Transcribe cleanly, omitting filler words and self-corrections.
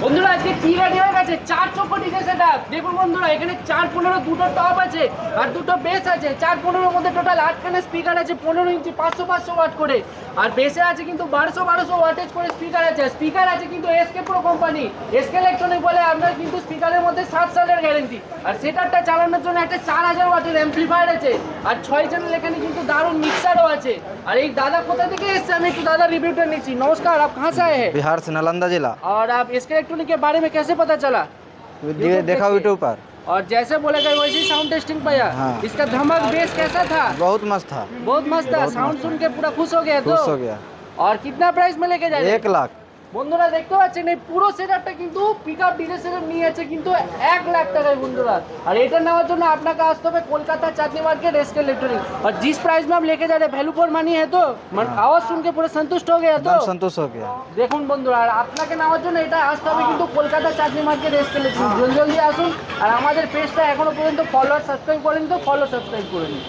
বন্ধুরা আজকে কি রেডি হয়ে গেছে 4 ডিজে সেটআপ। দেখুন বন্ধুরা এখানে 415 দুটো টপ আছে আর দুটো বেস আছে। 415 মধ্যে টোটাল 8খানা স্পিকার আছে, 15 ইঞ্চি 500 ওয়াট করে। আর বেসে আছে কিন্তু 1200 ওয়াটেজ করে স্পিকার আছে। স্পিকার আছে কিন্তু SK pro company, SK electronic বলে। আপনার কিন্তু স্পিকারের মধ্যে 7 সালের গ্যারেন্টি। আর সেটারটা চালানোর জন্য একটা 4000 ওয়াটের অ্যাম্পলিফায়ার আছে আর 6 চ্যানেল এখানে কিন্তু দারুণ মিক্সারও আছে। আর এই দাদা কোথা থেকে এসছে আমি একটু দাদা রিভিউটা নিচ্ছি। नमस्कार, आप कहाँ से आए हैं? बिहार से नालंदा जिला। और आप इसके इलेक्ट्रॉनिक के बारे में कैसे पता चला? देखा यूट्यूब पर। और जैसे बोले गए वैसे साउंड टेस्टिंग पाया। हाँ। इसका धमक बेस कैसा था? बहुत मस्त था। बहुत मस्त था। साउंड सुन के पूरा खुश हो गया तो? खुश हो गया। और कितना प्राइस में लेके जाए? 1 लाख। বন্ধুরা দেখতে পাচ্ছেন এই পুরো সেটআপটা কিন্তু পিকআপ ডিজে সেটআপ নিয়ে আছে কিন্তু 1 লাখ টাকায় বন্ধুরা। और এটা নেওয়ার জন্য আপনাকে আসতে হবে কলকাতা চাঁদনি मार्केट एसके इलेक्ट्रॉनिक। और जिस प्राइस में आप लेके जा रहे हैं वैल्यू फॉर मनी है तो आवाज सुन के पूरा संतुष्ट हो गया तो? संतुष्ट हो गया। দেখুন বন্ধুরা আর আপনাকে নেওয়ার জন্য এটা আসতে হবে কিন্তু কলকাতা চাঁদনি মার্কেট এসকে ইলেকট্রনিক। জলদি জলদি আসুন। আর আমাদের পেজটা এখনো পর্যন্ত ফলো সাবস্ক্রাইব করেন তো ফলো সাবস্ক্রাইব করে নিন।